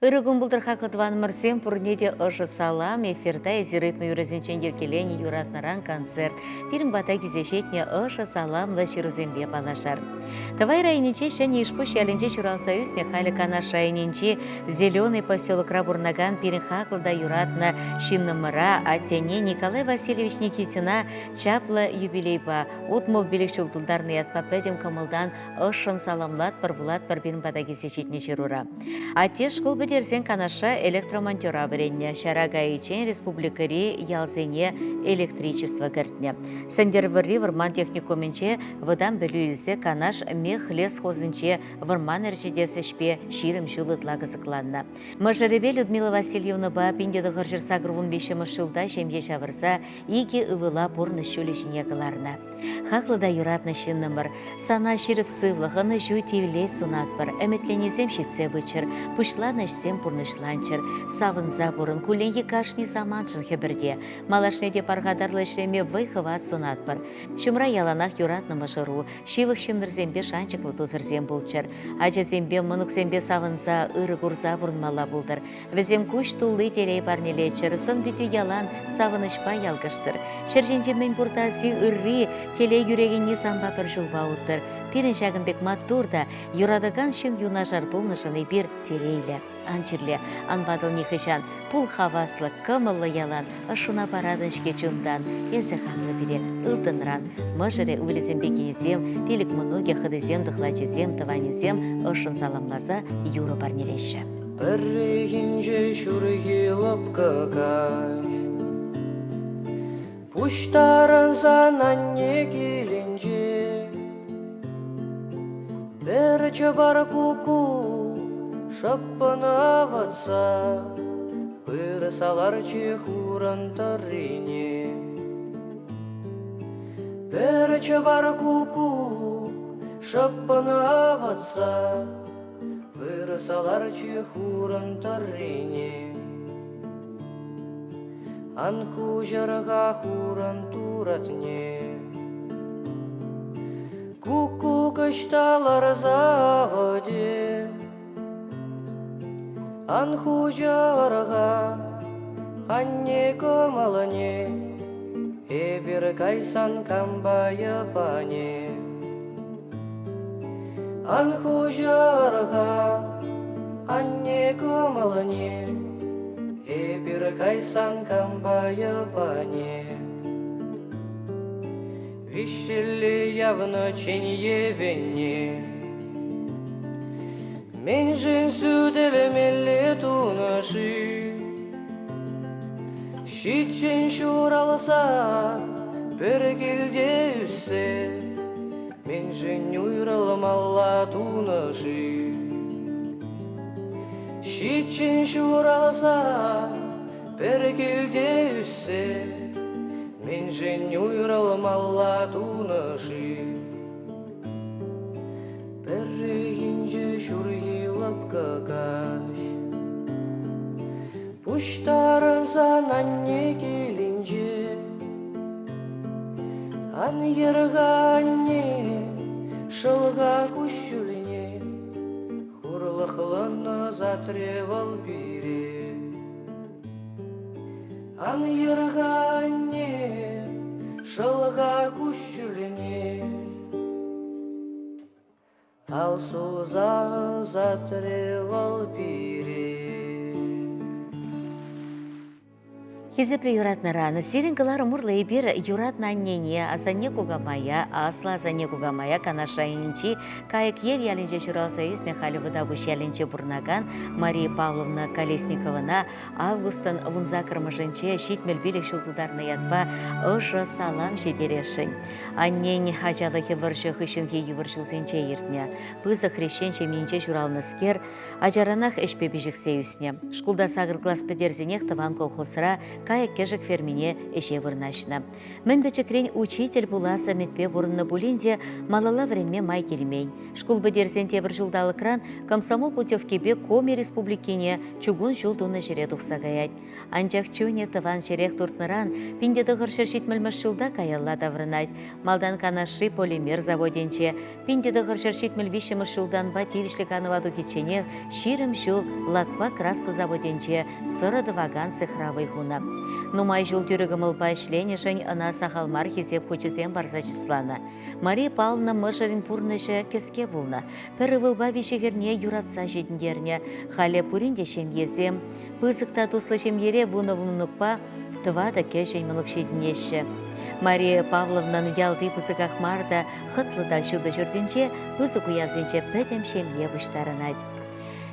Ирыгун булдыр хақлытван мырсем пурнеде ыжы салам, эфирда эзирытны юрезенчен еркелени юратнаран концерт. Пирм бата кизешетне ыжы саламлы ширузембе балашар. Тавай районинче шәне ишпуш яленче Чурал Союзне халі канаш районинче зеленый поселок Рабурнаган пирин хақлыда юратна шиннымыра, атене Николай Васильевич Никитина чапла юбилейба. Утмол билік чулдулдарны ятпа пәдем камылдан ышын саламлат парбулат парбирм бата кизешетне ширура. Ате школ дерсен канаша электромонтера варенне, шарага ичен республикари ялзене электричество гертне. Сендерварри варман техникуменче выдан білуілсе канаш мех лес хозынче варман әржедесішпе ширым шулытла кызыкланна. Мажаребе Людмила Васильевна ба пиндеді ғыржырса гырвун бешімі шылда жемде шавырса, иге ывыла порны шулешіне кыларна. Хақлыда юратны шиннымыр, сана ширіп сывлығыны жуй тевлей сунатпыр, әметленезем шетсе бычыр, пушланыш сем пурнышланчыр, савын забурын куленге кашни саманшын хебірде, малашнеде парғадарлы шреме вайхыват сунатпыр. Шумра яланах юратнымы жыру, шивых шиннырзембе шанчықлы тузырзем бұлчыр, ажазембе мұнықзембе савынза ыры гурза бұрынмала бұлдыр. Візем күш тулы терей барнелечір, сын біту ялан савынышпа ялгыштыр. Шырженжемен бұрдази ырри, теле юрегенне санба бір жылба ұттыр. Пирин шагынбек маттурда, юрадаган шын юнажар бұлнышыны бір терейлі. Анчырле, анбадыл нехышан, пул хаваслы, кымыллы ялан, ашуна парадын шкечундан, езі хамлы бире, ылтынран, mëжыре үлізембекенезем, пилік мұнуге хыдызем, дықлачызем, тыванезем, ашын саламлаза юры барнелеші. Бірігінже шүргі лапқағаш, пұштарын занан не келінже, Берче бар куку, шаппана ватса, пырсалар чехуран тарине. Берче бар куку, шаппана ватса, пырсалар чехуран тарине. Анху жарга хуран туратне. Куку кышталар заводе, анху жарга, анне комалане, эбир кайсан камбая пане. Анху жарга, анне комалане, эбир кайсан камбая пане. Вишелли явно ченье венне, мен жин сүделемелі тунаши. Шитчен шуралса, бір келде үссе, мен жин уйралмалла тунаши. Шитчен шуралса, бір келде үссе, мен жин уйралмалла тунаши. Бірігінже шүргі лапқағаш, пұштарын занан не келінже, ан ерғанне, шылға күшіліне, хурлықланы затревал бире. Ан ерғанне, шылға күшіліне, ал суза затревал бире. Хизепре юратнараны, сирин кылар умурлы бир юратна аннене, асане кугамая, асла асане кугамая, канашайнинчи, кайык ел ялинче Чурал Союзне халі выдабуш ялинче бурнаган Мария Павловна Колесниковна, августын вунзакырмышынче шитмел билік шултударны ятпа ыжы салам шедерешін. Аннен ажалығы выршы хышын хейі выршылсенче ертне, пызы хрещенче минче Чуралны скер, ажаранах эшпе бежік сеюсне. Шкулда сагыр класс педерзенех тыван колхозра каяк кежек фермине эше вырнашна. Мен бечекрен учитель буласа метпе бурынны булинде малала вренме май келемей. Шкул бедерсен тебір жылдалы кран комсомол путевкебе Коми республикине чугун жылдуны жере тухса гаять. Анчах чуне тыван жерех туртныран пиндеді ғыршыр шитмілміш жылда каялла даврынать. Малдан канаши полимер заводенче, пиндеді ғыршыр шитміл вишеміш жылдан бативишлік анываду кечене ширым жыл лаква краска заводенче сырыды ваган сыхравый хуна. Нумай жыл түрігіміл байшленешін ына сахалмар хезеп хочызем барза числана. Мария Павловна мышырын пурнышы кеске булна. Пірі вылба вишегерне юратса жедіндерне. Хале пуринде шем езем. Пызықта туслы шем ере вуны-вунукпа тывада кешен мұлық жедінеші. Мария Павловнаны ялды пызықақ марда хытлыда шуды жүрдінче пызық уявзенче пәдем шем ебіштарынад.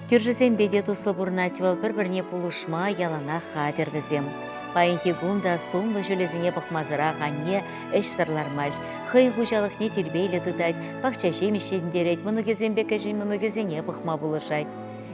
Күржізем беде туслы бұрнатывал бір-бірне пулышма ялана хадервізем. Пайынки гунда сумлы жүлезіне бұқмазыра ғанне әш сырлармаш. Хыйын хужалықне тербейлі дыдать, бақча жемешедіндерет, мұны кезембе кәжін мұны кезене бұқма бұлышайд.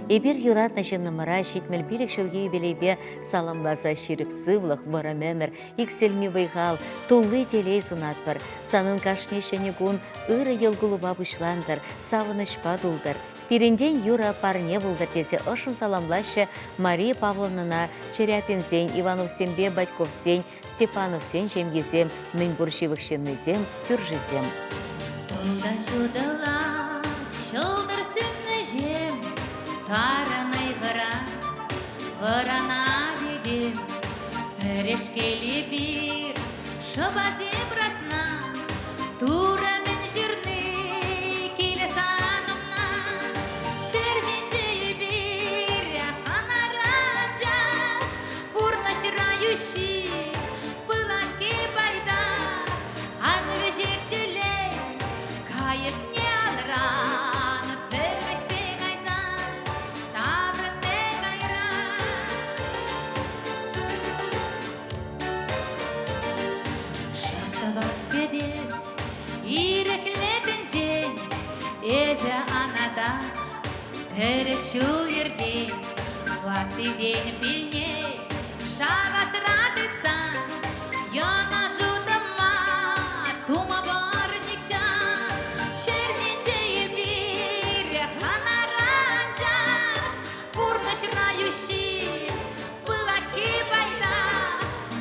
Эбир юратна жынымыра шитмел билік шылге белейбе саламласа ширіп сывлық, бара мәмір, икселми вайғал, тулы телей сунатпыр, санын кашнешені гун, ыры елгулыба бұшландыр, савыныш падулдыр. Пиренден юра парне булдыр тесе ышын саламлашы Мария Павловнана Черяпинсен, Ивановсенбе Батьковсен, Степановсен жемгезем, Мэнбуршивықшеннезем, Күржізем. Тулдан шудылат, шылдыр сүнні жем, тарынай ғырана дедем, пірешкелі бір, шыбазем расна, тура мен жүрні келе санымна, шерженже бір, ханараджа, бурнашырающий, пылаке байда, аны жертеле, кайык не алран, первешсе гайзан, таврын не гайран. Шақтабақ бедес, иреклетінже, езі анадаш, тірі шул ерден, вакты зені пілне, шағас радыцан, яна жудыма, тума барникша, шерженже бір, ханаранжа, бурнышырающий, пылаки байда,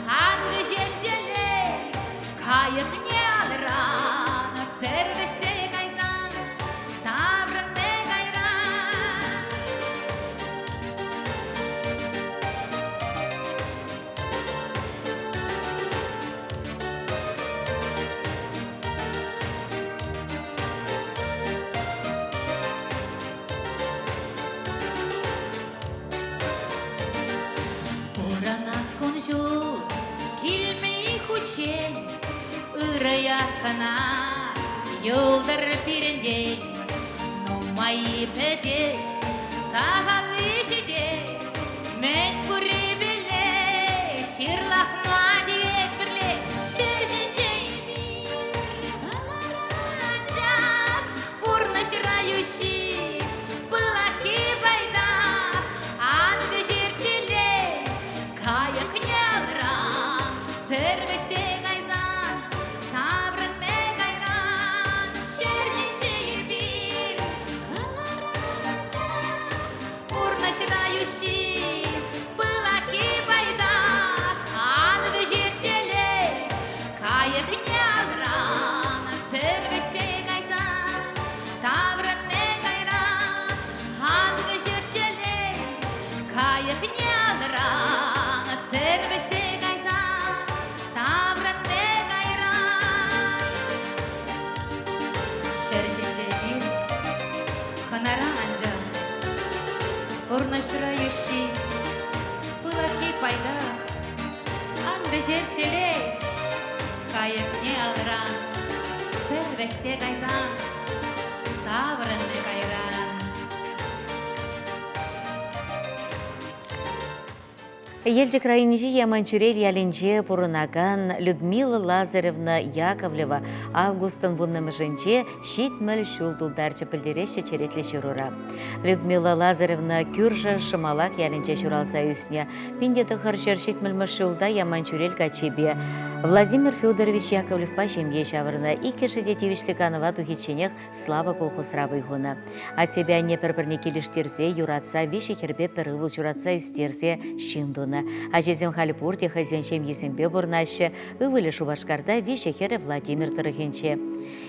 аңды жерделе, кайық не алран, первешсе гайзан, таврын не гайран. Уранас конжул, килмей хучен, ырая кана, йолдар пиренден, но мои педе, сағалы жеде, мен күре беле, ширлах мадиет бірле, шерженже бір, алараджак, бурнышырающий, пылаки байда, анве жертеле, кайық не алран, первешсе гайзан, таврын ме гайран, шерженже бір, алараджак, бурнышырающий, пылаки байда, анве жертеле, кайық не алран, первешсе гайзан, таврын ме гайран, анве жертеле, кайық не алран, первешсе гайзан, таврын ме гайран. Шерженже бір, ханаранжа, бурнышырающий, пылаки пайда, аңды жертеле, кайық не алран, первешсе гайзан, таврын ме гайран. Елжі крайынжи Яманчурел ялінже бұрынаган Людмила Лазаревна Яковлева Августын вуннымышынче щитміл шулдулдарчы пілдереше черетлі шырура. Людмила Лазаревна күржі шымалак ялінче шуралса үсіне. Пиндеті хыршыр щитмілмі шулда яман чурел качебе. Владимир Федорович Яковлев пашемге шавырына икеші детевішліканова тухитченех слава колхозра вайхуна. А тебя не бір-бірне келіштерзе, юратса, веші хербе пірывыл чуратса үстерзе шиндуна. А жезем халипурте хазеншем есембе бұрнашы, ывылі шубашкарда веші хері Владимир Тұрыхенче.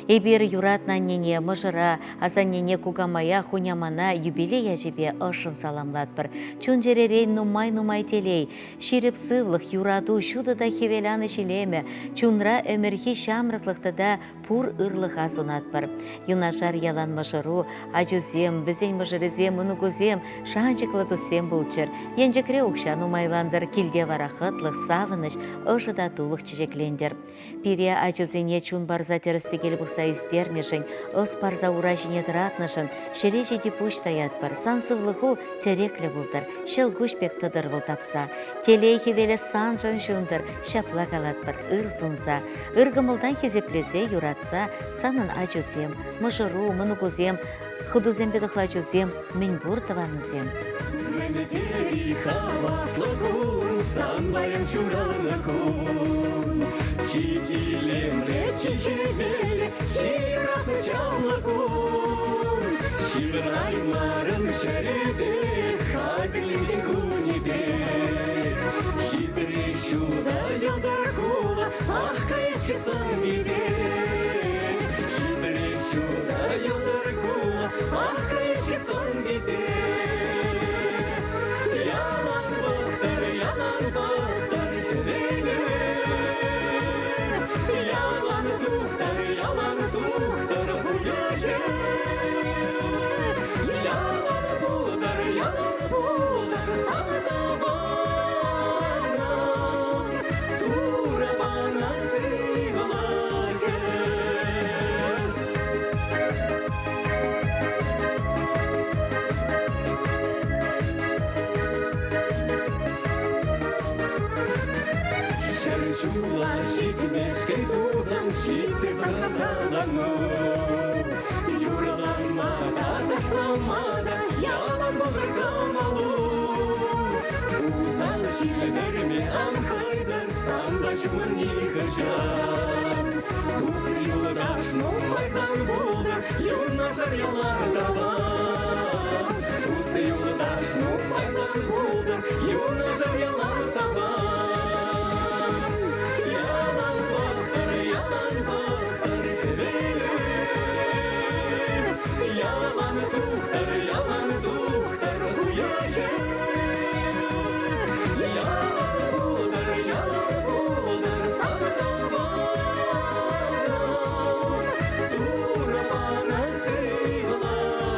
Эбер юратна нене мыжыра, азаннене кугамая хунямана юбилей ажебе ышын саламлатпыр. Чун жеререйн нумай телей, ширіп сывлық юраду шудыда хевеляны шилеме, чунра өмірхи шамрықлықтыда пур ырлық азунатпыр. Юнашар ялан мыжыру, ажузем, бізен мыжырызем, унугузем, шанчықлы тусем бұлчыр. Енжікре ұқша нумайландыр, келде варақытлық, савыныш, ышыда тулық чижеклендер. Пире ажузене чун барза терісті келіп ұқса үстернешін, ұс барза уражіне дыратнышын, шережі депуш таятпыр, сансывлығу тереклі бұлдыр, шыл гүшпек тыдырвыл тапса. Телейхи велі санжын шундыр, шапла калатпыр, ыр зунса. Ыргымылдан хезеплезе юратса, санын ажузем, мыжыру, мынугузем, худузем бедықлачузем, мен бұртыванузем. Менетери хаваслыгун, санбайын шуралынакун. Чигилемле, чигивеле, чирапы чавлакун. Шибраймарын шәребе, хадилинген кунебе. Хитре чуда ялдаркула, ах, каешки самбиде. Хитре чуда ялдаркула, ах, каешки самбиде. Yalan bahtır hele. Yalan tuhtar huyaye. Yalan budur sana da bana. Tura bana sevlaye. Шула шитмешкей тузан, шитсе захаталану. Юраланмада, ташламада, ялан болдыр калмалу. Узал шилерме анхайдар, санда жумын нихажан. Туз юлдаш, ну майзан болдыр, юнашар ялардаван. Туз юлдаш, ну майзан болдыр, юнашар ялардаван. Yalan tuhtar huyaye. Yalan budur sana da bana. Tura bana sevlaye.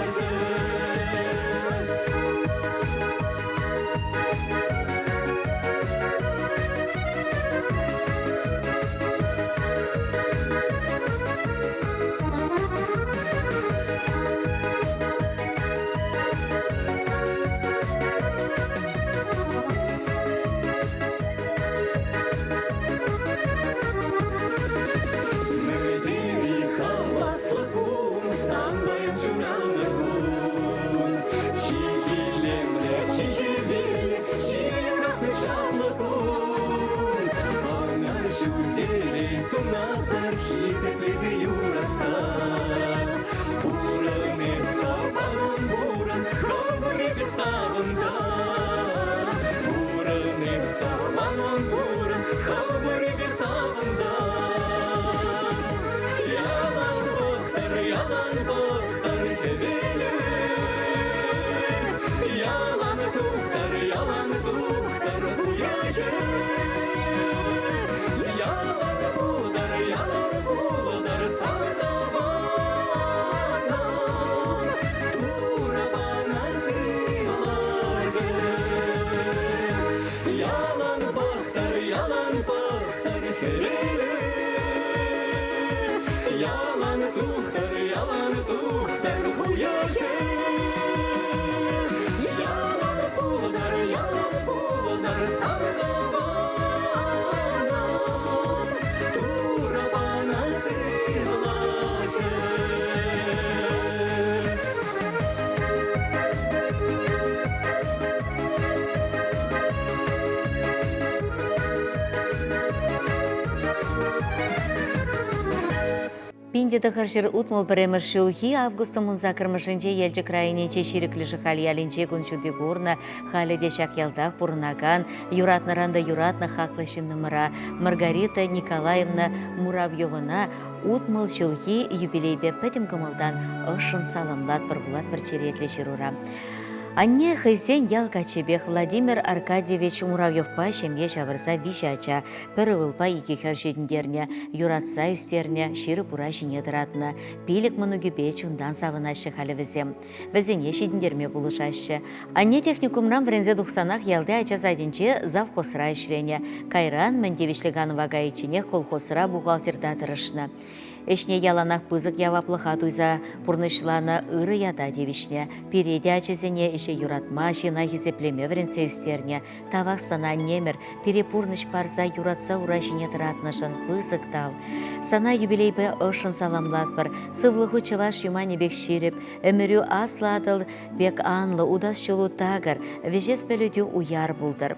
Пинде харшир утмул премер шулхи августом закырмышынче елчі крайнече ширикліші халиялинче күнчуды горна халеде шак ялдақ пурнаган юратнаранда юратна хаклышын нымыра Маргарита Николаевна Муравьевна утмул шулхи юбилейбе пәтім кымылдан ышын саламлат бірбулат бір черетлі ширура. Анне хызен ял качебех Владимир Аркадьевич Муравьевпа шемье шавырса вишача, пірігілпа екі хәршетіндерне, юратса үстерне, ширы пура жіне дыратны, пилік мұнугебе чундан савынашы халі візем. Візене шедіндерме бұлышашы. Анне техникумран врензе дұқсанақ ялды ача задинче завхозыра ішлене. Кайран Мендевишліганова гайчине колхозыра бухгалтерда тырышны. Эшне яланақ пызык яваплыға туйза пурнышланы ыры яда девишне. Переде ачызене ише юратма жина хизеплеме вренсе үстерне. Тавақ сана немер перепурныш парза юратса ура жіне тыратнышын пызык тав. Сана юбилейбе ышын саламлатпыр. Сывлығы чываш юмане бек ширіп. Өмірю асладыл бек анлы удас чылу тагыр. Вежес пөліді уяр булдыр.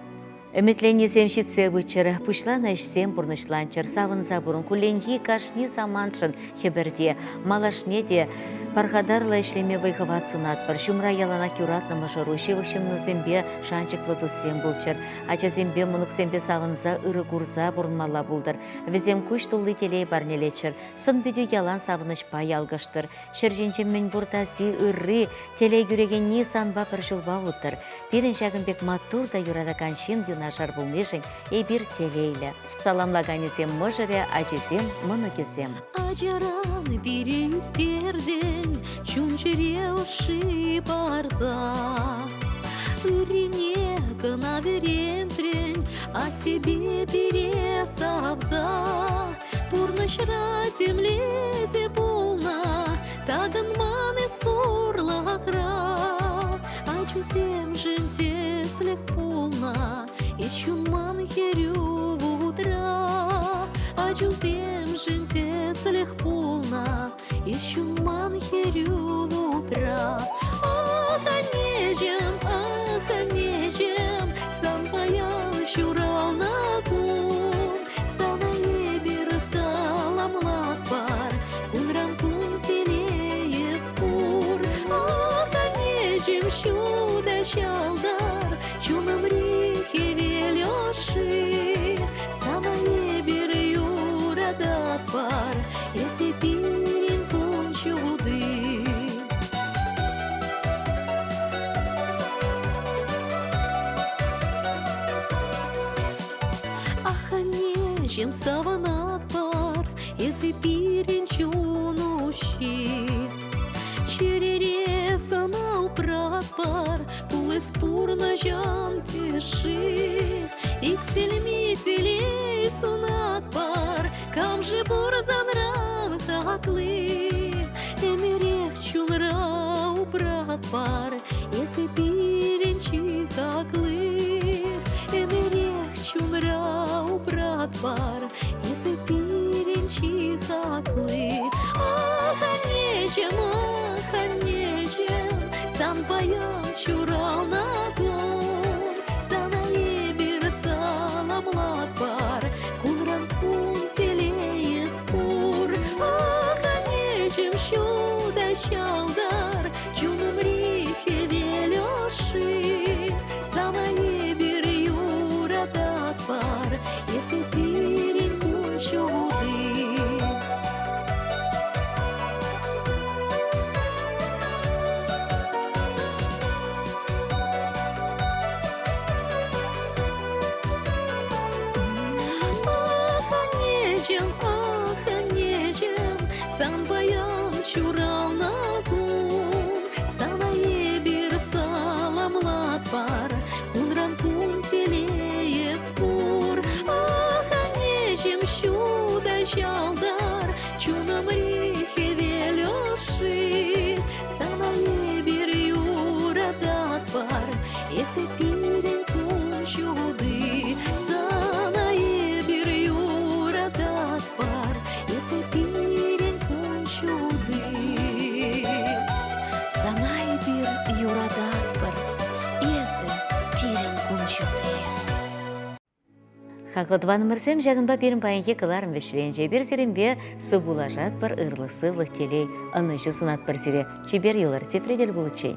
Үмітленесем шитсе вычыры, пушлана ішсем бұрнышланчыр, савын забұрын, күленхи кашни заманшын хеберде, малашне де пархадарлы ішлеме вайхыват сунатпыр, шумра ялана кюратны мажыру, шивықшын нұзембе шанчыклы тұссем бұлчыр, ача зембе мұнықсембе савынза ыры курза бұрынмала бұлдыр, візем күш тұлды телей барнелечір, сын бүді ялан савыныш пай алғыштыр, шырженчен мен бұртаси ыры, телей күреген не санба бір жылба ұттыр, бірін шағынбек маттур да юрадакан шин юнашар бұлмешін ебір телейлі. Саламлаганезем мұжыре, ачесем мұнықезем. Ажаран бире үстерден, чунчыре ұшы барза. Үрине кына верен трен, а тебе бире савза. Пурнышра темледе полна, тагын маны спорлағра. Ачусем жемте слег полна, ещё ман херю в утра. Ачусем жемте слег полна, ещё ман херю в утра. Ах, анежем, сам паял щурал на кун. Самае бір саламлат бар, кунрам кун телее спор. Ах, анежем щуда щалдар, чунам рихе велёши. Самае бір юрадат бар, если пирин кун чуды. Чем саванат пар, если пирин чунущи. Черере санал прат пар, пулы спурно жан тиши. Иксельми телей сунат пар, кам же бурзан ран таклы. Эмерех чунра убрат пар, если пирин чихаклы. Эмерех чунра убрат пар, если пирин чихаклы. Ах, анежем, сан паян чурал на кун. Санае бір саламлат пар, кунран кун телее спор. Ах, анежем щуда щалдар, чуным рихе велёши. Санае бір юрадат пар, если пирин кун чуды. Ах, анежем, сам паян чурал на кун. Самае бір саламлат пар, кунран кун телее спор. Ах, анежем щуда щалдар, чунам рихе велёши. Самае бір юрадат пар, если пирин кун чуды. Самае бір юрадат пар, если пирин кун чуды. Самае бір юрадат пар, если пирин кун чуды. Хақлытван мірсем жағынба берін байынке қыларым вешленже. Бір зеренбе субулажат бір ырлысы вұқтелей. Анны жүзынат бір зере чебер елар тепредел бұлычей.